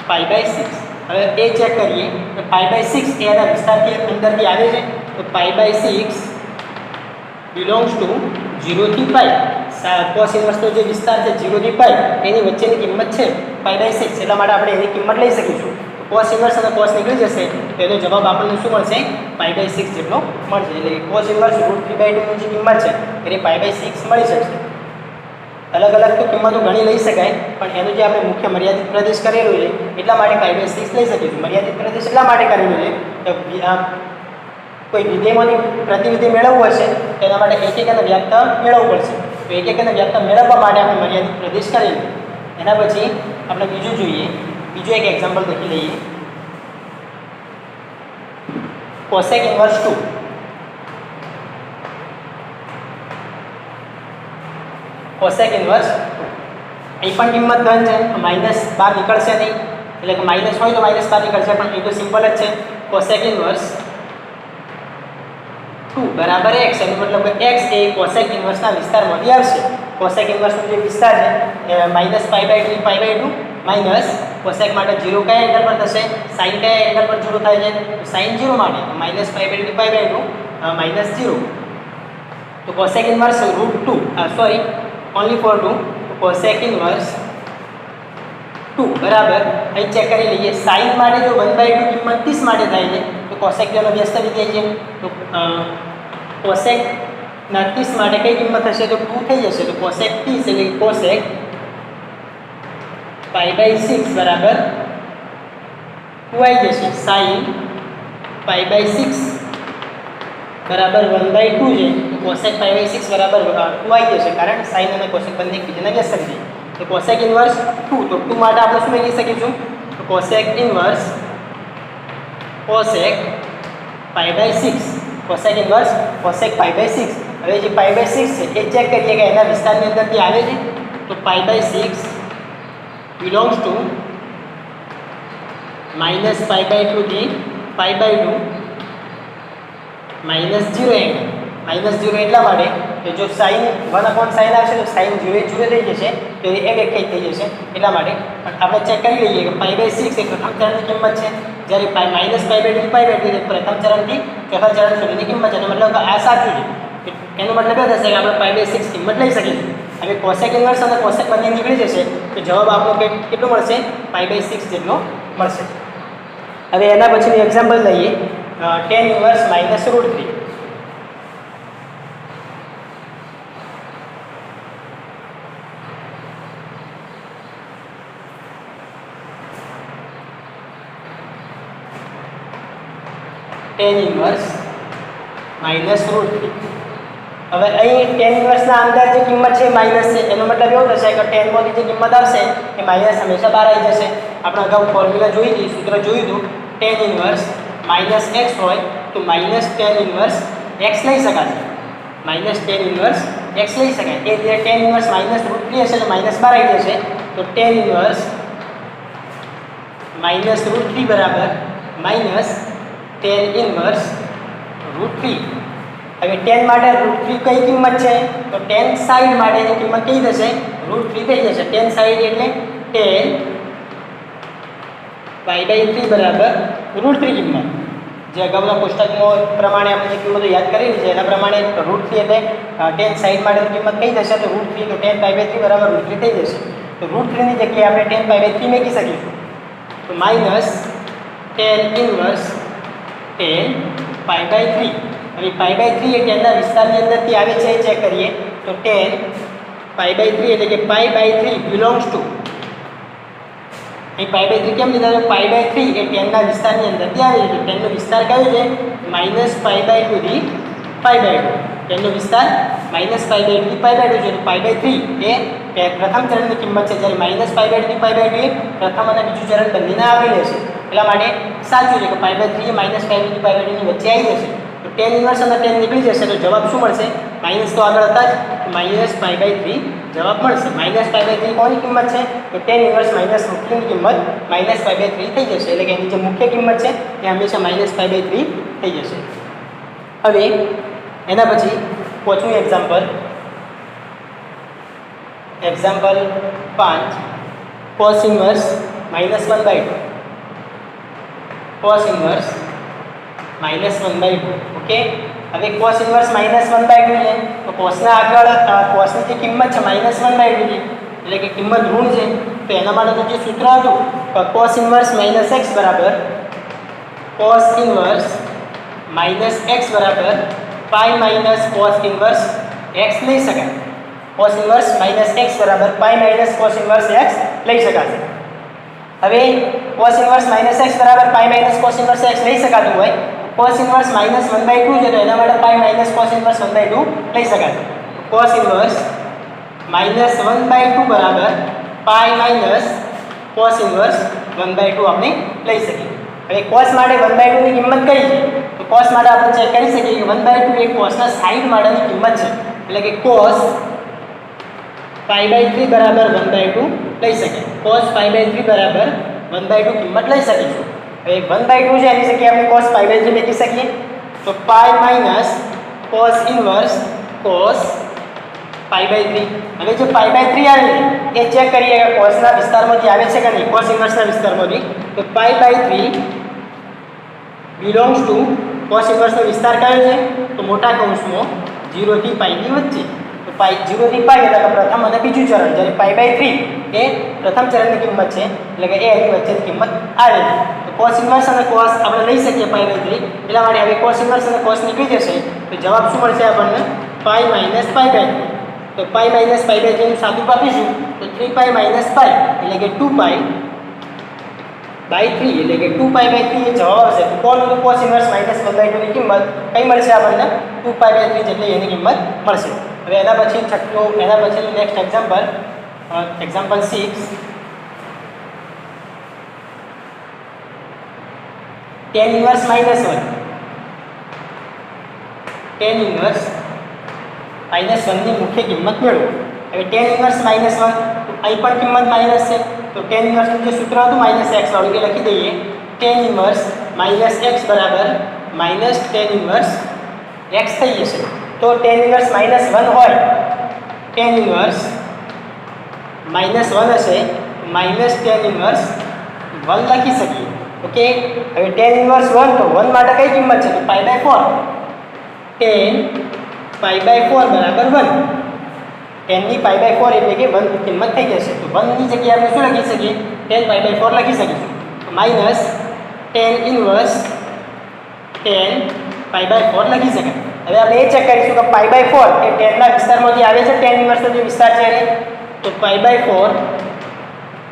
π/6. હવે એ ચેક કરીએ કે π/6 એ એના વિસ્તારથી અંદરથી આવે છે. તો π/6 બિલોંગ્સ ટુ 0 થી π. કોસ ઇન્વર્સનો જે વિસ્તાર છે 0 થી π એની વચ્ચેની કિંમત છે π/6. એટલા માટે આપણે એની કિંમત લઈ શકીશું. કોસ ઇન્વર્સ અને કોસ નીકળી જશે તો એનો જવાબ આપણને શું મળશે? π/6 જેટલો મળશે. એટલે કોસ ઇન્વર્સ √3/2 ની જે કિંમત છે એની π/6 મળી શકશે. અલગ અલગ તો કિંમતો ઘણી લઈ શકાય, પણ એનું જે આપણે મુખ્ય મર્યાદિત પ્રદેશ કરેલું છે એટલા માટે π/6 લઈ શકીશું. મર્યાદિત પ્રદેશ એટલા માટે કરેલું છે કે કોઈ વિધેયમાંથી પ્રતિવિધેય મેળવવું હશે તો એના માટે એક અને વ્યાપ્ત મેળવવું પડશે. તો એક અને વ્યાપ્ત મેળવવા માટે આપણે મર્યાદિત પ્રદેશ કરેલું. એના પછી આપણે બીજું જોઈએ. બીજું એક એક્ઝામ્પલ લખી લઈએ. Cosec inverse 2. કોસેક ઇન્વર્સ અહીં પણ કિંમત ધન છે, માઇનસ બહાર નીકળશે નહીં, એટલે કે માઇનસ હોય તો માઇનસ બહાર નીકળશે, પણ એ તો સિમ્પલ જ છે. કોસેક ઇન્વર્સ 2 બરાબર x, એનો મતલબ કે x એ કોસેક ઇન્વર્સના વિસ્તારમાંથી આવશે. કોસેક ઇન્વર્સનો જે વિસ્તાર છે એ -π/3 π/2 માઇનસ કોસેક માટે 0 કયા એંગલ પર થશે? sin કયા એંગલ પર 0 થાય છે? તો sin 0 માટે -π/3 π/2 -0. તો કોસેક ઇન્વર્સ √2 only for 2. તો કોસેક ઇન્વર્સ 2 બરાબર અહીં ચેક કરી લઈએ. sin માટે જો 1/2 કિંમત 30 માટે થાય છે તો કોસેક જેનો વ્યસ્ત વિધેય છે. તો કોસેક 30 માટે કઈ કિંમત થશે? તો 2 થઈ જશે. તો કોસેક 30 એટલે કોસેક π/6 બરાબર 2 આવી જશે. sin π/6 બરાબર 1/2 છે. તો કોસેક π/6 બરાબર 2 આવી જશે, કારણ sin અને કોસેક બંને એકબીજાના વ્યસ્ત વિધેય. તો કોસેક ઇન્વર્સ 2, તો 2 માટે આપણે શું લખી શકીશું? તો cosec inverse cosec π/6. Cosec inverse cosec π/6. હવે જે π/6 છે એ ચેક કરીએ કે એના વિસ્તારની અંદરથી આવે છે. તો π/6 belongs to -π/2 થી π/2 -0 એંગલ. -0 એટલા માટે કે જો sin 1/sin આવશે તો sin 0 થઈ જશે, તો એ વ્યાખ્યાયિત થઈ જશે. એટલા માટે પણ આપણે ચેક કરી લઈએ કે π/6 એ પ્રથમ ચરણની કિંમત છે, જ્યારે -π/2 π/2 એ પ્રથમ ચરણથી ચોથા ચરણ સુધીની કિંમત છે. એનો મતલબ આ સાચું છે. એનો મતલબ એ થશે કે આપણે π/6 કિંમત લઈ શકીશું. હવે કોસેક ઇન્વર્સ અને કોસેક બંને નીકળી જશે તો જવાબ આપણો કેટલો મળશે? π/6 જેટલો મળશે. હવે એના પછીનું એક્ઝામ્પલ લઈએ. tan inverse -√3. tan inverse -√3. હવે અહીં tan ઇન્વર્સના અંદર જે કિંમત છે માઇનસ છે, એનો મતલબ એવો થશે કે tan માંથી જે કિંમત આવશે એ માઇનસ હંમેશા બહાર આવી જશે. આપણે અગાઉ ફોર્મ્યુલા જોઈ હતી, સૂત્ર જોયું હતું. tan ઇન્વર્સ -x હોય તો -tan ઇન્વર્સ x લઈ શકાય. -tan ઇન્વર્સ x લઈ શકાય. એ જે tan ઇન્વર્સ -√3 હશે તો માઇનસ બહાર આવી જશે. તો tan ઇન્વર્સ -√3 બરાબર tan ઇન્વર્સ √3. હવે tan માટે √3 કઈ કિંમત છે? તો tan સાઈડ માટેની કિંમત કઈ થશે? √3 થઈ જશે. tan સાઈડ એટલે tan π/3 બરાબર √3 કિંમત. જે અગાઉના કોષ્ટકમાં પ્રમાણે આપણે જે કિંમતો યાદ કરેલી છે એના પ્રમાણે √3 એટલે tan સાઈડ માટેની કિંમત કઈ થશે? તો √3. તો tan π/3 બરાબર √3 થઈ જશે. તો √3 ની જગ્યાએ આપણે tan π/3 મૂકી શકીશું. તો tan ઇન્વર્સ tan π/3. હવે π/3 એ tanના વિસ્તારની અંદરથી આવે છે એ ચેક કરીએ. તો tan π/3 એટલે કે π/3 belongs to, અહીં π/3 કેમ લીધા? તો π/3 એ tanના વિસ્તારની અંદરથી આવે છે. tanનો વિસ્તાર કયો છે? -π/2 થી π/2. tanનો વિસ્તાર -π/2 થી π/2 છે. તો π/3 એ પ્રથમ ચરણની કિંમત છે, જ્યારે -π/2 થી π/2 એ પ્રથમ અને બીજું ચરણ બંનેના આવી રહેશે. એટલા માટે સાચું છે કે π/3 એ -π/2 ની વચ્ચે આવી જશે. તો tan ઇન્વર્સ અને tan નીકળી જશે તો જવાબ શું મળશે? માઇનસ તો આગળ હતા જ, -π/3 જવાબ મળશે. -π/3 કોની કિંમત છે? તો tan ઇન્વર્સ -√3 ની કિંમત -π/3 થઈ જશે. એટલે કે એની જે મુખ્ય કિંમત છે એ હંમેશા -π/3 થઈ જશે. હવે એના પછી પાંચમું example 5 cos inverse -1/2 cos inverse -1/2. Okay, હવે cos ઇન્વર્સ -1/2 છે તો cosના આગળ cosની જે કિંમત છે -1/2 છે એટલે કે કિંમત ઋણ છે. તો એના માટે જે સૂત્ર હતું cos ઇન્વર્સ -x બરાબર cos ઇન્વર્સ -x બરાબર pi minus cos inverse x લઈ શકાય. cos ઇન્વર્સ -x બરાબર pi minus cos inverse x લઈ શકાશે. હવે cos ઇન્વર્સ -x બરાબર pi minus cos inverse x લઈ શકાતું હોય cos ઇન્વર્સ -1/2 છે તો એના માટે પાઈ માઇનસ cos ઇન્વર્સ 1/2 લઈ શકાશે. cos ઇન્વર્સ -1/2 બરાબર પાઈ માઇનસ cos ઇન્વર્સ 1/2 આપણે લઈ શકીએ. હવે cos માટે 1/2 ની કિંમત કઈ છે? તો cos માટે આપણે ચેક કરી શકીએ કે 1/2 એ cosના સાઈડ માટેની કિંમત છે. એટલે કે cos π/3 બરાબર 1/2 લઈ શકીએ. cos π/3 બરાબર 1/2 કિંમત લઈ શકીશું. હવે 1/2 છે એની જગ્યાએ આપણે cos π/3 લખી શકીએ. તો pi minus cos inverse cos π/3. હવે જે π/3 આવે એ ચેક કરીએ કે cosના વિસ્તારમાંથી આવે છે કે નહીં. cos ઇન્વર્સના વિસ્તારમાંથી તો π/3 બિલોંગ્સ ટુ cos ઇન્વર્સનો વિસ્તાર કયો છે? તો મોટા કૌંસમાં 0 થી π ની વચ્ચે. તો 0 થી π એટલે કે પ્રથમ અને બીજું ચરણ. જ્યારે π/3 એ પ્રથમ ચરણની કિંમત છે એટલે કે એ એની વચ્ચેની કિંમત આવે છે. તો cos ઇન્વર્સ અને cos આપણે લઈ શકીએ π/3. એટલા માટે હવે cos ઇન્વર્સ અને cos નીકળી જશે તો જવાબ શું મળશે આપણને? Pi minus π/3. તો પાઈ માઇનસ π/3 નું સાદું આપીશું તો 3π - π એટલે કે 2π/3 એટલે કે 2π/3 એ જવાબ આવશે. તો કોણ હતું? cos ઇન્વર્સ -1/2 ની કિંમત કઈ મળશે આપણને? 2π/3 જેટલી એની કિંમત મળશે. હવે એના પછી next example 6 tan inverse -1 tan inverse -1 ની મુખ્ય કિંમત મેળવો. હવે tan ઇન્વર્સ -1 તો અહીં પણ કિંમત માઇનસ છે તો tan ઇન્વર્સનું જે સૂત્ર હતું -x વાળું એ લખી દઈએ. tan ઇન્વર્સ -x બરાબર -tan ઇન્વર્સ x થઈ જશે. તો tan ઇન્વર્સ -1 હોય tan ઇન્વર્સ -1 હશે tan ઇન્વર્સ 1 લખી શકીએ. ઓકે, હવે tan ઇન્વર્સ 1 તો 1 માટે કઈ કિંમત છે? તો π/4 tan π/4 બરાબર 1. tan ની π/4 એટલે કે 1 ની કિંમત થઈ જશે. તો 1 ની જગ્યાએ આપણે શું લખી શકીએ? tan π/4 લખી શકીશું. માઇનસ tan ઇન્વર્સ tan π/4 લખી શકાય. હવે આપણે એ ચેક કરીશું કે π/4 એ tan ના વિસ્તારમાંથી આવે છે. tan ઇન્વર્સનો જે વિસ્તાર છે એ તો π/4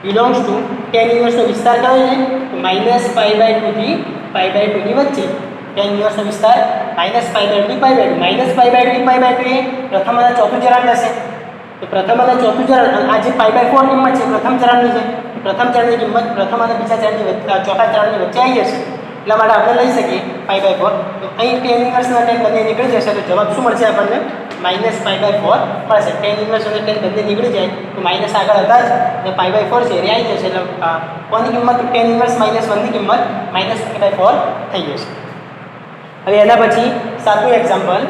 બિલોંગ્સ ટુ tan ઇન્વર્સનો વિસ્તાર કયો છે? તો -π/2 થી π/2 ની વચ્ચે. tan ઇન્વર્સનો વિસ્તાર -π/2 થી π/2 -π/2 થી π/2 એ પ્રથમ અને ચોથું ચરણ થશે. તો પ્રથમ અને ચોથું ચરણ અને આ જે π/4 કિંમત છે પ્રથમ ચરણની છે. પ્રથમ ચરણની કિંમત પ્રથમ અને બીજા ચરણની ચોથા ચરણની વચ્ચે આવી જશે. એટલા માટે આપણે લઈ શકીએ π/4. તો અહીં tan ઇન્વર્સ અને tan બંને નીકળી જશે તો જવાબ શું મળશે આપણને? -π/4 મળશે. tan ઇન્વર્સ અને tan બંને નીકળી જાય તો માઇનસ આગળ હતા જ અને π/4 છે એ આવી જશે. એટલે કોની કિંમત? tan ઇન્વર્સ -1 ની કિંમત -π/4 થઈ જશે. હવે એના પછી સાતમું example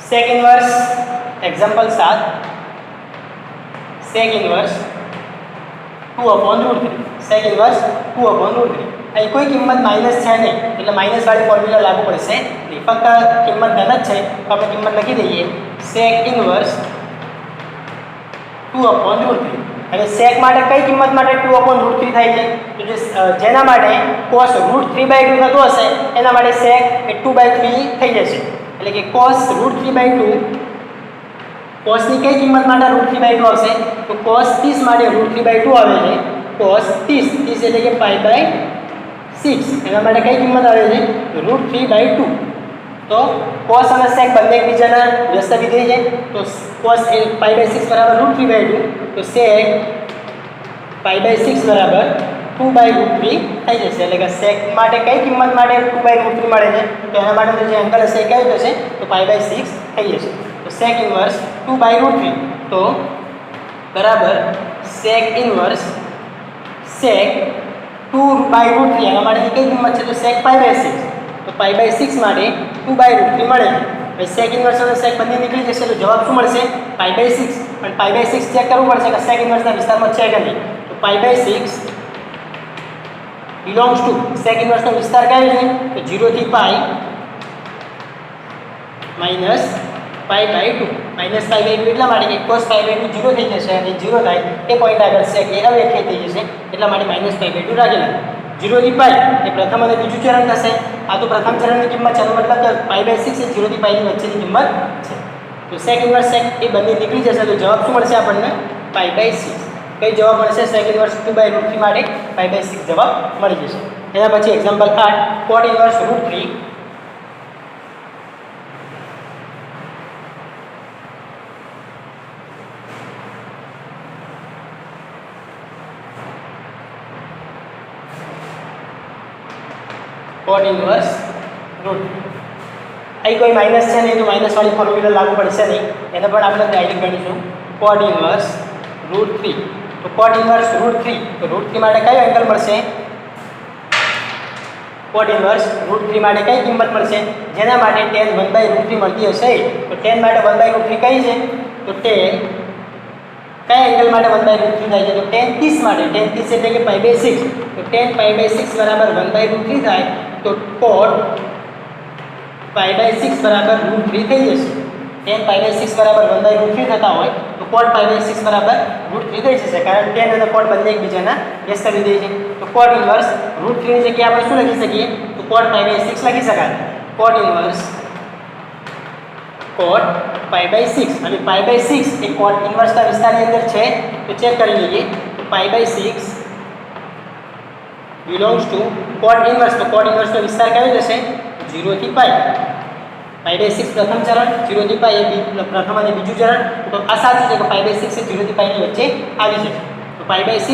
sec inverse example 7 sec inverse 2/√3 sec inverse 2/√3. અહીં કોઈ કિંમત માઇનસ છે નહીં એટલે માઇનસ વાળી ફોર્મ્યુલા લાગુ પડશે નહીં. ફક્ત કિંમત ધન જ છે તો આપણે કિંમત લખી દઈએ sec ઇન્વર્સ 2/√3. હવે sec માટે કઈ કિંમત માટે 2/√3 થાય છે? તો જેના માટે cos √3/2 થતું હશે એના માટે sec એ 2/3 થઈ જશે. એટલે કે cos √3/2 cos ની કઈ કિંમત માટે √3/2 આવશે? તો cos 30 માટે √3/2 આવે છે. cos 30 એટલે કે π/6 એના માટે કઈ કિંમત આવે છે? √3/2. તો cos અને sec બંને એકબીજાના વ્યસ્ત વિધેય છે તો cos એ π/6 બરાબર √3/2 તો sec π/6 બરાબર 2/√3 થઈ જશે એટલે કે sec માટે કઈ કિંમત માટે 2/√3 મળે છે તો એના માટે જે એંગલ હશે એ કયું થશે તો π/6 થઈ જશે તો sec ઇન્વર્સ 2/√3 તો બરાબર sec ઇન્વર્સ sec 2/√3 એના માટે કઈ કિંમત છે તો sec π/6 તો π/6 માટે 2/√3 મળે છે હવે sec ઇન્વર્સ અને sec બંને નીકળી જશે તો જવાબ શું મળશે π/6 પણ π/6 ચેક કરવું પડશે કે sec ઇન્વર્સના વિસ્તારમાં છે કે નહીં તો π/6 belongs to sec ઇન્વર્સનો વિસ્તાર કયો છે તો 0 થી π માઈનસ π/2 માઈનસ π/2 એટલા માટે કે cos π/2 0 થઈ જશે અને 0 થાય એ પોઈન્ટ આગળ sec એ અવ્યાખ્યાયિત થઈ જશે એટલા માટે માઈનસ π/2 રાખેલા 0 થી π એ પ્રથમ અને બીજું ચરણ થશે આ તો પ્રથમ ચરણની કિંમત છે મતલબ કે π/6 એ 0 થી π ની વચ્ચેની કિંમત છે તો sec ઇન્વર્સ sec એ બંને નીકળી જશે તો જવાબ શું મળશે આપણને π/6 કઈ જવાબ મળશે sec ઇન્વર્સ 2/√3 માટે π/6 જવાબ મળી જશે એના પછી example 8 cot inverse √3 cot inverse √3 અહીં કોઈ માઇનસ છે નહીં તો માઇનસ વાળી ફોર્મ્યુલા લાગુ પડશે નહીં એને પણ આપણે ડાયરેક્ટ ગણીશું cot ઇન્વર્સ √3 તો cot ઇન્વર્સ √3 તો √3 માટે કયો એંગલ મળશે cot ઇન્વર્સ √3 માટે કઈ કિંમત મળશે જેના માટે tan 1/√3 મળતી હશે તો tan માટે 1/√3 કઈ છે તો tan કયા એંગલ માટે 1/√3 થાય છે તો tan 30 માટે tan 30 એટલે કે π/6 તો tan π/6 બરાબર 1/√3 થાય તો cot π/6 બરાબર √3 થઈ જશે tan π/6 બરાબર 1/√3 થતા હોય તો cot π/6 બરાબર √3 થઈ જશે કારણ tan અને cot બંને એકબીજાના વ્યસ્ત વિધેય છે તો cot ઇન્વર્સ √3 ની જગ્યાએ આપણે શું લખી શકીએ તો cot π/6 લખી શકાય cot ઇન્વર્સ cot π/6 અને π/6 એ cot ઇન્વર્સના વિસ્તારની અંદર છે તો ચેક કરી લઈએ તો π/6 belongs to cot ઇન્વર્સ તો cot ઇન્વર્સનો વિસ્તાર કયો જશે 0 થી π π/6 પ્રથમ ચરણ 0 થી π એ પ્રથમ અને બીજું ચરણ તો આ સાચું છે કે π/6 એ 0 થી π ની વચ્ચે આવી જશે તો π/6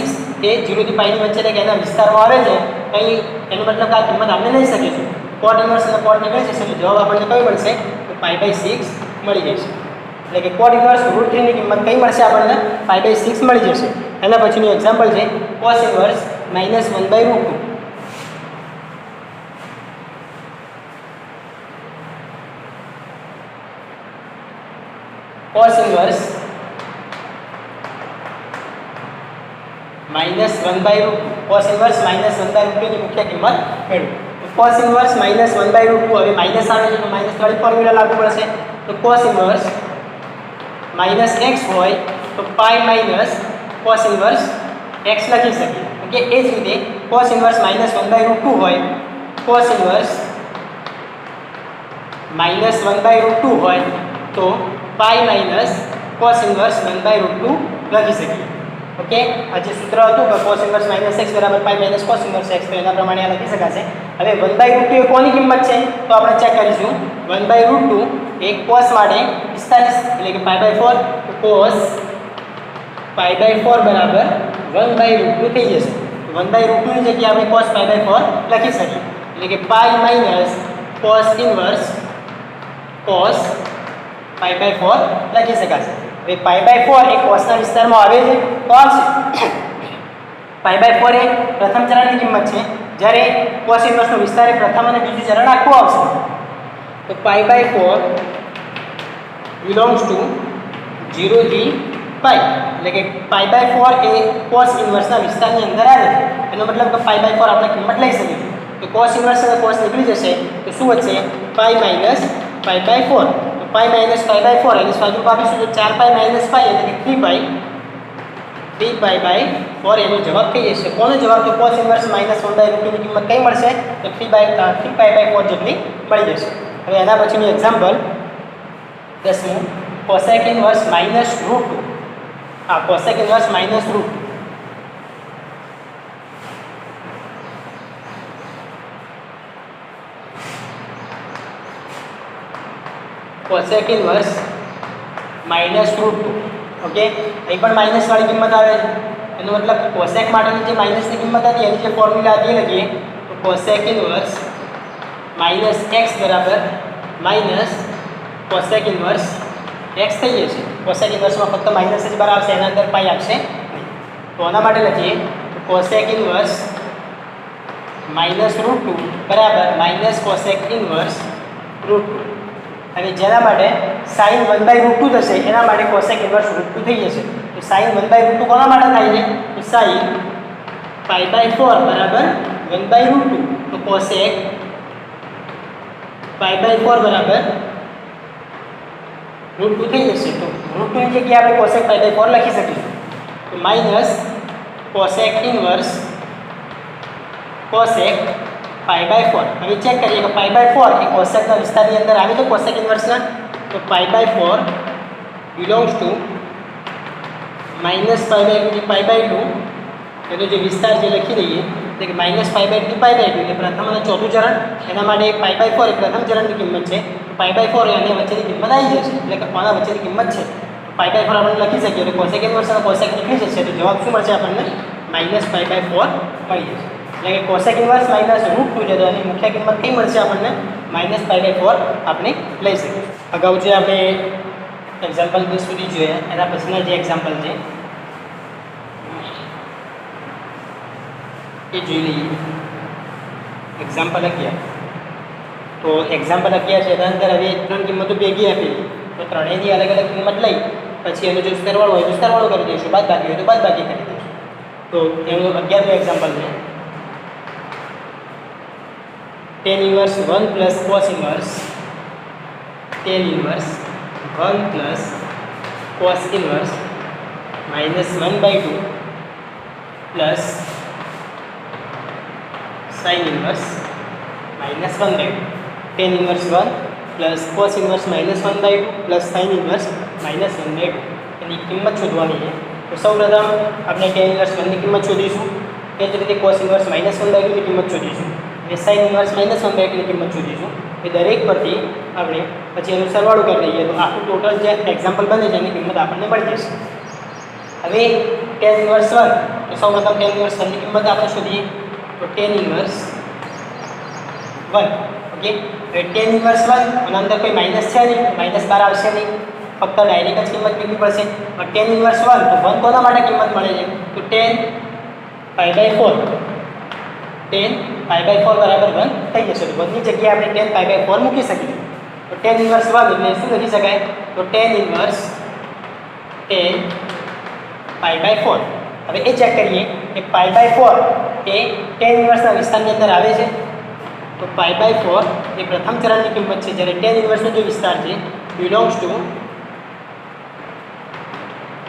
એ 0 થી π ની વચ્ચે એટલે કે એના વિસ્તારમાં આવે છે અહીં એનો મતલબ કે આ કિંમત આપણે લઈ શકીશું cot ઇન્વર્સ અને cot નીકળી જશે તો જવાબ આપણને કયો મળશે તો π/6 મળી જશે એટલે કે cot ઇન્વર્સ √3 ની કિંમત કઈ મળશે આપણને π/6 મળી જશે એના પછીનું એક્ઝામ્પલ છે cos inverse -1/√2 cos inverse -1/√2 cos inverse -1/√2 ની મુખ્ય કિંમત મેળવો તો cos ઇન્વર્સ -1/√2 હવે માઈનસ આવે છે તો માઈનસ વાળી ફોર્મ્યુલા લાગુ પડશે તો cos ઇન્વર્સ -x હોય તો પાઈ માઈનસ cos ઇન્વર્સ x લખી શકીએ ઓકે એ જ રીતે cos ઇન્વર્સ -1/√2 હોય cos ઇન્વર્સ -1/√2 હોય તો પાઈ માઈનસ cos ઇન્વર્સ 1/√2 લખી શકીએ ઓકે આ જે સૂત્ર હતું કે cos ઇન્વર્સ -x બરાબર પાઈ માઈનસ cos ઇન્વર્સ x તો એના પ્રમાણે આ લખી શકાશે હવે 1/√2 એ કોની કિંમત છે તો આપણે ચેક કરીશું 1/√2 એ cos માટે 45 એટલે કે π/4 તો cos π/4 બરાબર 1/√2 થઈ જશે તો 1/√2 ની જગ્યાએ આપણે cos π/4 લખી શકીએ એટલે કે પાઈ માઈનસ cos ઇન્વર્સ cos π/4 લખી શકાશે હવે π/4 એ cos ના વિસ્તારમાં આવે છે તો આવશે π/4 એ પ્રથમ ચરણની કિંમત છે જ્યારે cos ઇન્વર્સનો વિસ્તાર એ પ્રથમ અને બીજું ચરણ આખું આવશે તો π/4 belongs to 0 થી π એટલે કે π/4 એ cos ઇન્વર્સના વિસ્તારની અંદર આવે એનો મતલબ કે π/4 આપણે કિંમત લઈ શકીશું તો cos ઇન્વર્સ અને cos નીકળી જશે તો શું વધશે π માઈનસ π/4 તો π માઈનસ π/4 એની સ્વાધ્યાય આપીશું તો 4π માઈનસ π એટલે કે 3π/4 એનો જવાબ થઈ જશે કોનો જવાબ તો cos ઇન્વર્સ -1/√2 ની કિંમત કઈ મળશે તો 3π/4 જેટલી મળી જશે હવે એના પછીનું એક્ઝામ્પલ 10મું cosec ઇન્વર્સ -√2 હા cosec inverse -√2 cos cosec inverse minus route 2. Okay, અહીં પણ માઇનસવાળી કિંમત આવે છે. એનો મતલબ કોસેક માટેની જે માઇનસની કિંમત હતી એની જે ફોર્મ્યુલા હતી એ લખીએ તો કોસેક ઇન્વર્સ માઇનસ એક્સ બરાબર માઇનસ કોસેક ઇન્વર્સ એક્સ થઈ જશે. કોસેક ઇન્વર્સમાં ફક્ત માઇનસ જ બાર આવશે, એના અંદર પાઈ આવશે નહીં. તો આના માટે લખીએ કોસેક ઇન્વર્સ માઇનસ રૂટ 2 બરાબર માઇનસ કોસેક ઇન્વર્સ રૂટ 2. અને જેના માટે સાઇન 1/√2 થશે એના માટે કોસેક ઇન્વર્સ √2 થઈ જશે. તો સાઇન 1/√2 કોના માટે થાય છે? તો સાઇન π/4 બરાબર 1/√2. તો કોસેક π/4 બરાબર √2 થઈ જશે. તો √2 ની જગ્યાએ આપણે કોસેક π/4 લખી શકીશું. તો માઇનસ કોસેક ઇન્વર્સ કોસેક π/4. હવે ચેક કરીએ કે π/4 એ કોસેકના વિસ્તારની અંદર આવે તો કોસેક ઇન્વર્સના. તો π/4 બિલોંગ્સ ટુ માઇનસ π/2 એનો જે વિસ્તાર જે લખી દઈએ એટલે કે માઇનસ π/2 એટલે પ્રથમ અને ચોથું ચરણ. એના માટે π/4 એ પ્રથમ ચરણની કિંમત છે. π/4 અને વચ્ચેની કિંમત આવી જશે એટલે કે આના વચ્ચેની કિંમત છે. π/4 આપણે લખી શકીએ તો કોસેક ઇન્વર્સ અને કોસેક નીકળી જશે. તો જવાબ શું મળશે આપણને? માઇનસ π/4 મળી જશે. એટલે કે કોસેક ઇન્વર્સ માઇનસ √2 છે તો એની મુખ્ય કિંમત કઈ મળશે આપણને? માઇનસ π/4 આપણે લઈ શકીએ. અગાઉ જે આપણે એક્ઝામ્પલ 2 સુધી જોઈએ એના પછીના જે એક્ઝામ્પલ છે એ જોઈ લઈએ. એક્ઝામ્પલ 11. તો એક્ઝામ્પલ 11 છે એના અંદર હવે ત્રણ કિંમતો ભેગી આપેલી તો ત્રણેયની અલગ અલગ કિંમત લઈ પછી એનો જો સરવાળો હોય તો સરવાળો કરી દઈશું, બાદબાકી હોય તો બાદબાકી કરી દઈશું. તો એનું 11મું એક્ઝામ્પલ છે tan inverse 1 plus cos inverse tan inverse 1 plus cos inverse minus 1/2 plus sin inverse minus 1/2. tan inverse 1 plus cos inverse minus 1/2 plus sin inverse minus 1/2 એની કિંમત શોધવાની છે. તો સૌપ્રથમ આપણે tan inverse 1 ની કિંમત શોધીશું. એ જ રીતે cos inverse minus 1/2 ની કિંમત શોધીશું. એ sin inverse minus 1/2 ની કિંમત શોધીશું. એ દરેક પરથી આપણે પછી એનું સરવાળો કરી દઈએ તો આખું ટોટલ જે એક્ઝામ્પલ બને છે એની કિંમત આપણને મળી જશે. હવે tan inverse 1 તો સૌપ્રથમ tan inverse 1 ની કિંમત આપણે શોધીએ તો tan inverse 1. ઓકે, હવે tan inverse 1 અને અંદર કોઈ માઇનસ છે નહીં, માઇનસ બાર આવશે નહીં, ફક્ત ડાયરેક્ટ જ કિંમત કેટલી પડશે. tan inverse 1 તો 1 કોના માટે કિંમત મળે છે? તો tan π/4 tan π/4 બરાબર 1 થઈ જશે. તો 1 ની જગ્યાએ આપણે tan π/4 મૂકી શકીએ. તો tan inverse 1 એટલે શું લખી શકાય? તો tan inverse tan π/4. હવે એ ચેક કરીએ કે π/4 એ tan ઇન્વર્સના વિસ્તારની અંદર આવે છે. તો π/4 એ પ્રથમ ચરણની કિંમત છે જ્યારે tan ઇન્વર્સનો જે વિસ્તાર છે બિલોંગ્સ ટુ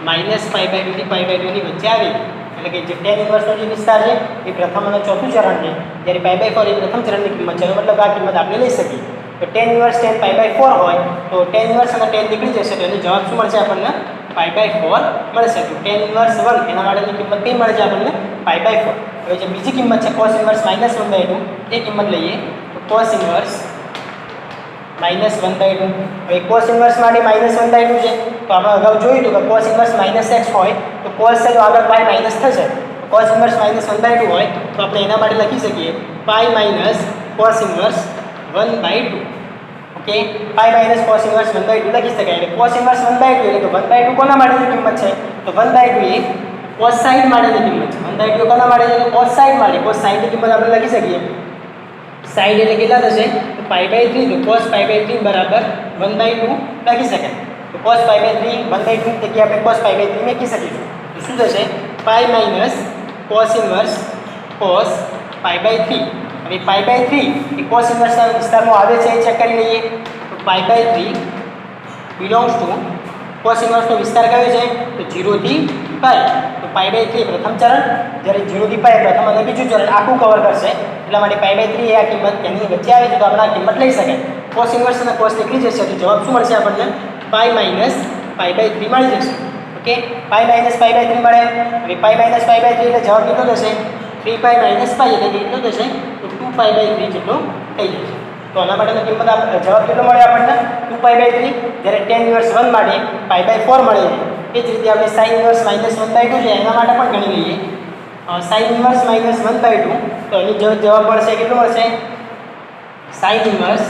માઇનસ π/2 થી π/2 ની વચ્ચે આવે એટલે કે જે tan ઇન્વર્સનો જે વિસ્તાર છે એ પ્રથમ અને ચોથું ચરણ છે જ્યારે π/4 એ પ્રથમ ચરણની કિંમત છે. મતલબ આ કિંમત આપણે લઈ શકીએ. તો tan ઇન્વર્સ tan π/4 હોય તો tan ઇન્વર્સ અને tan નીકળી જશે તો એનો જવાબ શું મળશે આપણને? π/4 મળશે. તો tan ઇન્વર્સ 1 એના માટેની કિંમત કઈ મળે છે આપણને? π/4. હવે જે બીજી કિંમત છે cos ઇન્વર્સ minus 1/2 એ કિંમત લઈએ તો cos ઇન્વર્સ minus 1/2. હવે cos ઇન્વર્સ માટે minus 1/2 છે તો આપણે અગાઉ જોયું હતું કે cos ઇન્વર્સ minus x હોય તો cos છે તો આગળ પાઈ માઇનસ થશે. cos ઇન્વર્સ minus 1/2 હોય તો આપણે એના માટે લખી શકીએ pi minus cos inverse 1/2. Okay, pi minus cos inverse 1/2 લખી શકાય. એટલે cos ઇન્વર્સ 1/2 એટલે કે 1/2 કોના માટેની કિંમત છે? તો 1/2 એ cos sin માટેની કિંમત છે. 1/2 કોના માટે છે? તો cos sin માટે. cos sin ની કિંમત આપણે લખી શકીએ. sin એટલે કેટલા થશે? તો π/3. તો cos π/3 બરાબર 1/2 લખી શકાય. તો cos π/3 1/2 ની જગ્યાએ આપણે cos π/3 મૂકી શકીશું. તો શું થશે? Pi minus cos inverse cos π/3. હવે π/3 એ cos ઇન્વર્સના વિસ્તારમાં આવે છે એ ચેક કરી લઈએ. તો π/3 બિલોંગ્સ ટુ cos ઇન્વર્સનો વિસ્તાર કયો છે? તો 0 થી π. તો π/3 પ્રથમ ચરણ જ્યારે 0 થી π પ્રથમ અને બીજું ચરણ આખું કવર કરશે એટલા માટે π/3 એ આ કિંમત એની વચ્ચે આવે છે તો આપણે આ કિંમત લઈ શકાય. cos ઇન્વર્સ અને cos નીકળી જશે તો જવાબ શું મળશે આપણને? પાઈ માઇનસ π/3 મળી જશે. ઓકે, પાઈ માઇનસ π/3 મળે. હવે પાઈ માઇનસ π/3 એટલે જવાબ કેટલો થશે? 3π - π એટલે કેટલો થશે? તો 2π/3 જેટલો થઈ જશે. તો આના માટેનો કિંમત જવાબ કેટલો મળે આપણને 2π/3, જ્યારે tan ઇન્વર્સ 1 માટે π/4 મળે છે. એ જ રીતે આપણે sin ઇન્વર્સ -1/2 છે એના માટે પણ ગણી લઈએ. sin ઇન્વર્સ -1/2 તો એની જવાબ મળશે કેટલો મળશે sin ઇન્વર્સ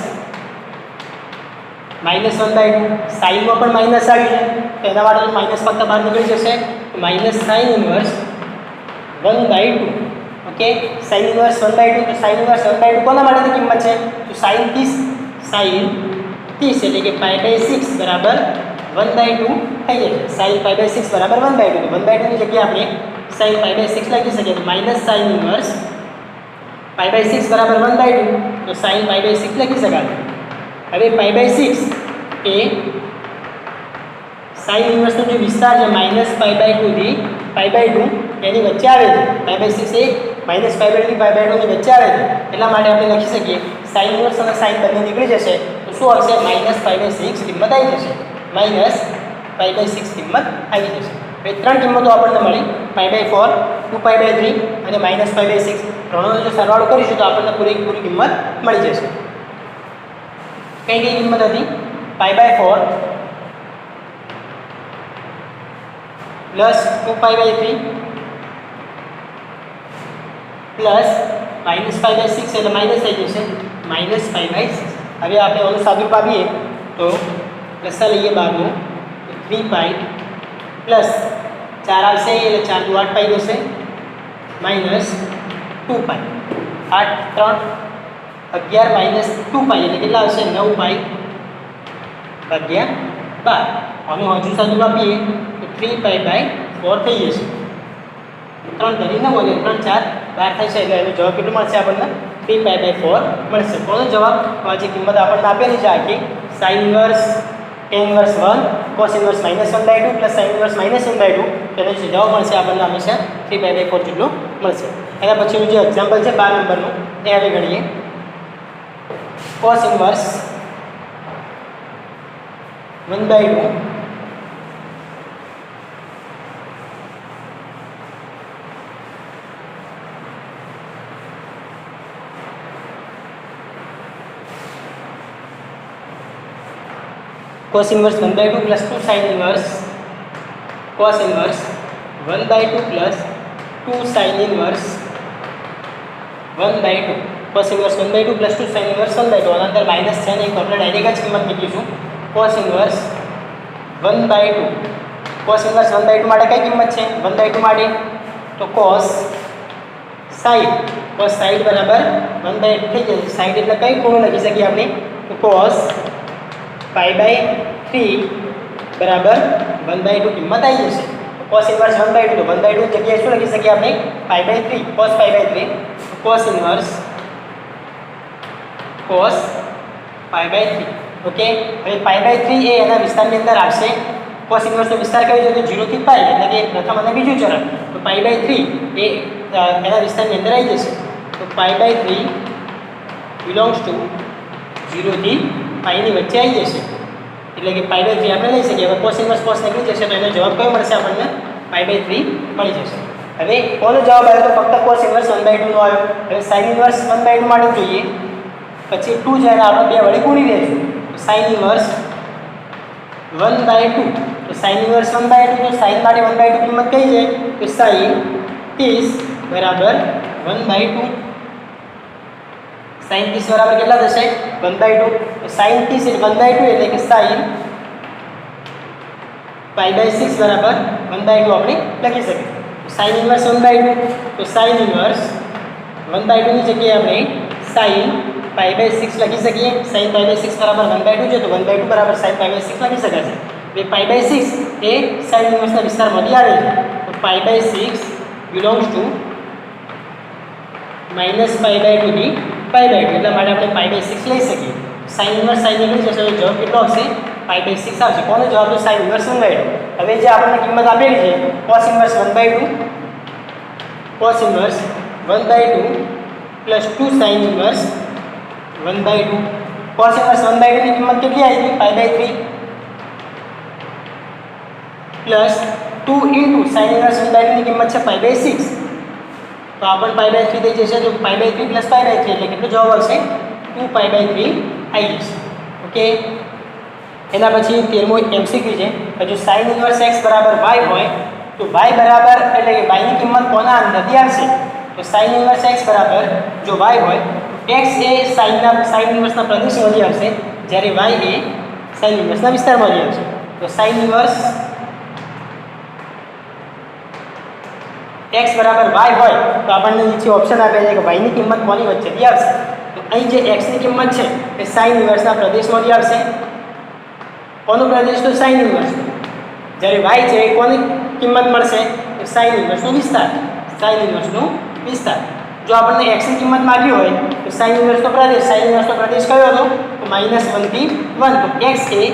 -1/2. સાઈનમાં પણ માઇનસ આવી છે તો એના માટે માઇનસ ફક્ત બહાર નીકળી જશે. sin inverse 1/2. Okay, sin inverse 1/2 તો sin ઇન્વર્સ 1/2 કોના માટેની કિંમત છે તો sin 30 એટલે કે π/6 બરાબર 1/2 થઈ જશે. sin π/6 બરાબર 1/2 તો 1/2 ની જગ્યાએ આપણે sin π/6 લખી શકીએ. તો sin ઇન્વર્સ π/6 બરાબર 1/2 તો sin π/6 લખી શકાય. હવે π/6 એ sin ઇન્વર્સનો જે વિસ્તાર છે -π/2 થી π/2 એની વચ્ચે આવે છે. π/6 એ -π/2 થી π/2 ની વચ્ચે આવે છે. એટલા માટે આપણે લખી શકીએ sin ઇન્વર્સ અને sin બંને નીકળી જશે તો શું આવશે -π/6 કિંમત આવી જશે. -π/6 કિંમત આવી જશે. હવે ત્રણ કિંમતો આપણને મળી π/4, 2π/3 અને -π/6. ત્રણનો જો સરવાળો કરીશું તો આપણને પૂરેપૂરી કિંમત મળી જશે. કઈ કિંમત હતી π/4 પ્લસ 2π/3 પ્લસ -π/6 એટલે માઇનસ થઈ જશે -π/6. હવે આપણે ઓલું સાદુરૂપ આપીએ તો લસા લઈએ બહારનું 3π પ્લસ 4 આવશે એટલે 4 × 8 પાઈ જશે -2π. 8 3 11 -2π એટલે કેટલા આવશે 9π/12. આનું હજુ સાદુરૂપ આપીએ તો 3π/4 થઈ જશે. 3 ધરી 9 અને 3 4 12 થશે એટલે એનો જવાબ કેટલો મળશે આપણને 3π/4 મળશે. કોનો જવાબ આ જે કિંમત આપણને આપેલી છે આખી sin inverse tan inverse 1 cos inverse -1/2 plus sin inverse -1/2 તેનો જે જવાબ મળશે આપણને હંમેશા 3π/4 જેટલો મળશે. એના પછીનું જે એક્ઝામ્પલ છે 12 નંબરનું એ હવે ગણીએ. cos inverse 1/2 cos inverse 1/2 plus 2 sin inverse cos inverse 1/2 plus 2 sin inverse 1/2 cos inverse 1/2 plus 2 sin inverse 1/2 આના અંદર માઈનસ છે ને તો આપણે ડાયરેક્ટ જ કિંમત મૂકીશું. cos inverse 1/2 cos inverse 1/2 માટે કઈ કિંમત છે 1/2 માટે તો cos side બરાબર 1/2 થઈ જશે. side એટલે કઈ ખૂણો લખી શકીએ આપણે તો cos π/3 બરાબર 1/2 કિંમત આવી જશે. cos ઇન્વર્સ 1/2 તો 1/2 જગ્યાએ શું લખી શકીએ આપણે π/3 cos π/3 cos inverse cos π/3. Okay, હવે π/3 એ એના વિસ્તારની અંદર આવશે. cos ઇન્વર્સનો વિસ્તાર કયો છે તો 0 થી π એટલે કે પ્રથમ અને બીજું ચરણ. તો π/3 એ એના વિસ્તારની અંદર આવી જશે. તો π/3 બિલોંગ્સ ટુ 0 થી π ની વચ્ચે આવી જશે એટલે કે π/3 આપણે લઈ શકીએ. હવે cos ઇન્વર્સ cos નીકળી જશે તો એનો જવાબ કયો મળશે આપણને π/3 મળી જશે. હવે કોનો જવાબ આવ્યો તો ફક્ત cos ઇન્વર્સ 1/2 નો આવ્યો. હવે sin ઇન્વર્સ 1/2 માટે જોઈએ પછી 2 છે એને આપણે બે વડે ગુણી લેશું. તો sin ઇન્વર્સ 1/2 તો sin ઇન્વર્સ 1/2 તો sin માટે 1/2 કિંમત કઈ છે તો sin 30 બરાબર 1/2. sin 30 બરાબર કેટલા થશે 1/2 તો sin 30 એટલે 1/2 એટલે કે sin π/6 બરાબર 1/2 આપણે લખી શકીએ. sin ઇન્વર્સ 1/2 તો sin ઇન્વર્સ 1/2 ની જગ્યાએ આપણે sin π/6 લખી શકીએ. sin π/6 બરાબર 1/2 છે તો 1/2 બરાબર sin π/6 લખી શકાશે. હવે π/6 એ sin ઇન્વર્સના વિસ્તારમાંથી આવે છે તો π/6 બિલોંગ્સ ટુ -π/2 થી π/2 એટલા માટે આપણે π/6 લઈ શકીએ. sin ઇન્વર્સ sin નીકળી જશે તો જવાબ કેટલો આવશે π/6 આવશે. કોનો જવાબ તો sin ઇન્વર્સ 1/2. હવે જે આપણને કિંમત આપેલી છે cos inverse 1/2 cos inverse 1/2 plus 2 sin inverse 1/2 cos inverse 1/2 ની કિંમત કેટલી આવી હતી π/3 પ્લસ 2 ઇન્ટુ sin ઇન્વર્સ 1/2 ની કિંમત છે π/6 તો આપણને π/3 થઈ જશે તો π/3 પ્લસ π/3 એટલે કેટલો જવાબ આવશે 2π/3 આવી જશે. ઓકે, એના પછી 13મો MCQ છે. જો sin ઇન્વર્સ x બરાબર y હોય તો y બરાબર એટલે કે y ની કિંમત કોના અંદરથી આવશે? તો sin ઇન્વર્સ x બરાબર જો y હોય x એ sin ઇન્વર્સના પ્રદેશમાંથી આવશે, જ્યારે y એ sin ઇન્વર્સના વિસ્તારમાંથી આવશે. તો sin ઇન્વર્સ x બરાબર y હોય તો આપણને નીચે ઓપ્શન આપે છે કે y ની કિંમત કોની વચ્ચેથી આવશે? તો અહીં જે x ની કિંમત છે એ sin ઇન્વર્સના પ્રદેશમાંથી આવશે. કોનો પ્રદેશ? તો sin ઇન્વર્સ. જ્યારે y છે એ કોની કિંમત મળશે? તો sin ઇન્વર્સનો વિસ્તાર. sin ઇન્વર્સનો વિસ્તાર. જો આપણને x ની કિંમત માંગી હોય તો sin ઇન્વર્સનો પ્રદેશ કયો હતો? તો -1 થી 1. તો x A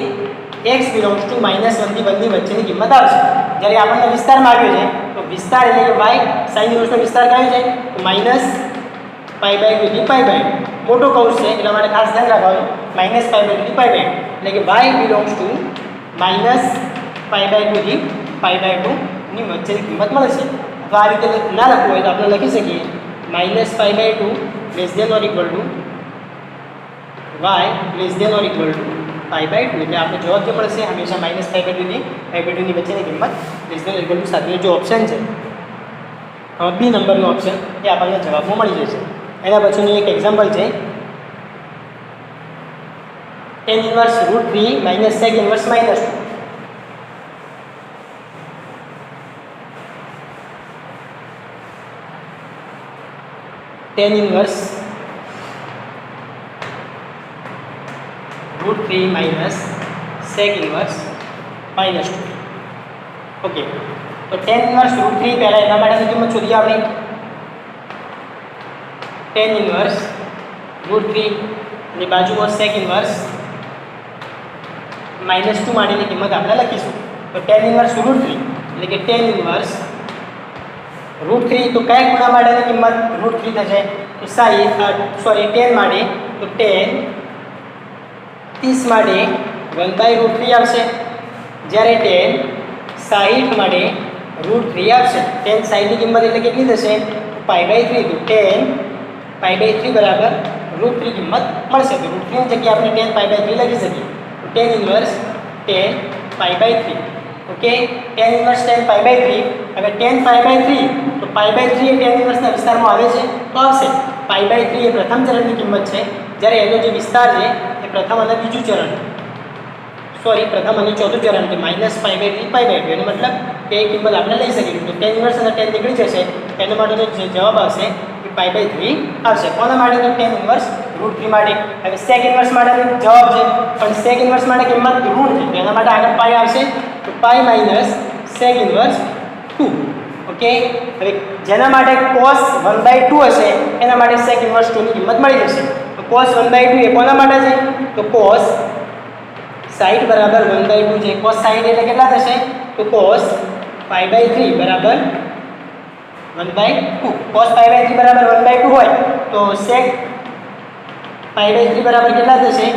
x belongs to -1 થી 1 ની વચ્ચેની કિંમત આવશે. જ્યારે આપણને વિસ્તાર માંગ્યો છે તો વિસ્તાર એટલે કે y sin ઇન્વર્સનો વિસ્તાર કયો છે? તો -π/2 થી π/2. મોટો કૌંસ છે એટલા માટે ખાસ ધ્યાન રાખવાનું, -π/2 થી π/2 એટલે કે y બિલોંગ્સ ટુ -π/2 થી π/2 ની વચ્ચેની કિંમત મળશે. તો આ રીતે ના લખવું હોય તો આપણે લખી શકીએ -π/2 < y < π/2 એટલે આપણે જવાબ જે મળશે હંમેશા -π/2 થી π/2 ની વચ્ચેની કિંમત < સાથે જો ઓપ્શન છે બી નંબરનો ઓપ્શન એ આપણને જવાબમાં મળી જશે. એના પછીનું એક એક્ઝામ્પલ છે tan inverse √3 - sec inverse -2. tan inverse √3 - sec inverse -2. Okay, તો tan ઇન્વર્સ √3 પહેલા એના માટેની કિંમત શોધીએ આપણે. tan ઇન્વર્સ √3 ની બાજુમાં sec ઇન્વર્સ -2 માટેની કિંમત આપણે લખીશું. તો tan ઇન્વર્સ √3 એટલે કે tan ઇન્વર્સ √3 તો કયા ખૂણા માટેની કિંમત √3 થશે? તો tan માટે તો tan 30 માટે 1/√3 આવશે, જ્યારે tan 60 માટે √3 આવશે. tan 60 ની કિંમત એટલે કેટલી થશે? π/3. તો tan π/3 બરાબર √3 કિંમત મળશે. તો √3 ની જગ્યાએ આપણે tan π/3 લખી શકીએ. તો tan inverse tan π/3. Okay, tan inverse tan π/3. હવે tan π/3 તો π/3 એ tan ઇન્વર્સના વિસ્તારમાં આવે છે તો આવશે. π/3 એ પ્રથમ ચરણની કિંમત છે, જ્યારે એનો જે વિસ્તાર છે એ પ્રથમ અને બીજું ચરણ પ્રથમ અને ચોથું ચરણ કે -π/3 π/2 એનો મતલબ કે એ કિંમત આપણે લઈ શકીએ. તો tan ઇન્વર્સ અને tan નીકળી જશે, એના માટેનો જે જવાબ આવશે એ π/3 આવશે. કોના માટે? તો tan ઇન્વર્સ √3 માટે. હવે sec ઇન્વર્સ માટેનો જવાબ છે, પણ sec ઇન્વર્સ માટે કિંમત ઋણ છે, એના માટે આગળ π આવશે. તો π - sec ઇન્વર્સ 2. ઓકે, હવે જેના માટે cos 1/2 હશે એના માટે sec ઇન્વર્સ 2 ની કિંમત મળી જશે. તો cos 1/2 એ કોના માટે છે? તો cos 60 બરાબર 1/2 છે. cos 60 એટલે કેટલા થશે? તો cos π/3 બરાબર 1/2. cos π/3 બરાબર 1/2 હોય તો sec π/3 બરાબર કેટલા થશે?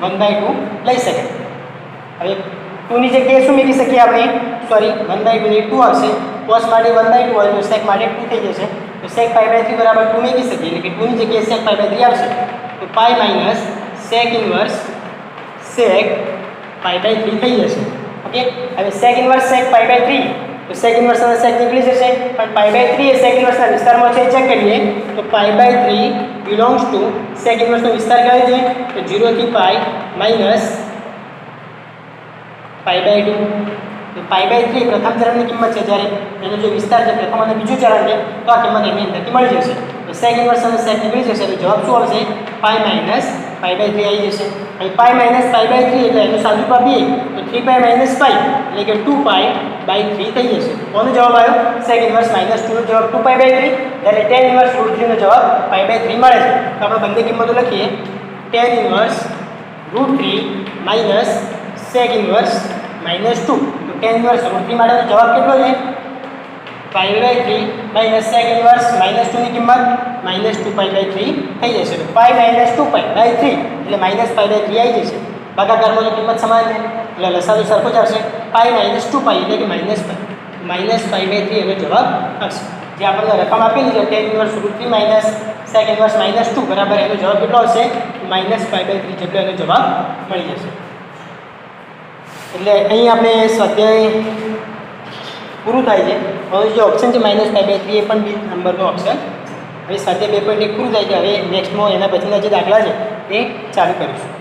1/2 લઈ શકાય. હવે 2 ની જગ્યાએ શું મૂકી શકીએ આપણે? 1/2 ની 2 આવશે. cos માટે 1/2 હોય તો sec માટે 2 થઈ જશે. તો sec π/3 બરાબર 2 મૂકી શકીએ, એટલે કે 2 ની જગ્યાએ sec π/3 આવશે. તો π - sec ઇન્વર્સ sec π/3 થઈ જશે. ઓકે, હવે sec ઇન્વર્સ sec π/3 તો sec ઇન્વર્સ અને sec નીકળી જશે, પણ π/3 એ sec ઇન્વર્સના વિસ્તારમાં છે ચેક કરીએ. તો π/3 બિલોંગ્સ ટુ sec ઇન્વર્સનો વિસ્તાર કયો છે? તો 0 થી π -π/2. તો π/3 પ્રથમ ચરણની કિંમત છે, જ્યારે એનો જે વિસ્તાર છે પ્રથમ અને બીજું ચરણ છે તો આ કિંમત એની અંદરથી મળી જશે. તો sec ઇન્વર્સ અને sec નીકળી જશે, તો જવાબ શું આવશે? π - π/3 આવી જશે. હવે π - π/3 એટલે એનું સાદું આપીએ તો 3π - π એટલે કે 2π/3 થઈ જશે. કોનો જવાબ આવ્યો? sec ઇન્વર્સ -2 નો જવાબ 2π/3, જ્યારે tan ઇન્વર્સ √3 નો જવાબ π/3 મળે છે. તો આપણે બંને કિંમતો લખીએ. tan inverse √3 - sec inverse -2. તો tan ઇન્વર્સ √3 માટેનો જવાબ કેટલો છે? π/3 sec ઇન્વર્સ -2 ની કિંમત -2π/3 થઈ જશે. તો π - 2π/3 એટલે -π/3 આવી જશે. ભાગાકારમાં જો કિંમત સમાન છે એટલે લસાઅ સરખો જ આવશે. π - 2π એટલે કે -π/3 એનો જવાબ આવશે. જે આપણને રકમ આપેલી છે tan ઇન્વર્સ √3 sec ઇન્વર્સ -2 બરાબર એનો જવાબ કેટલો આવશે? -π/3 જેટલો એનો જવાબ મળી જશે. એટલે અહીં આપણે સ્વાધ્યાય પૂરું થાય છે. હવે જે ઓપ્શન છે -π/3 એ પણ બી નંબરનો ઓપ્શન. હવે સ્વાધ્યાય 2.1 પૂરું થાય છે. હવે નેક્સ્ટમાં એના પછીના જે દાખલા છે એ ચાલુ કરીશું.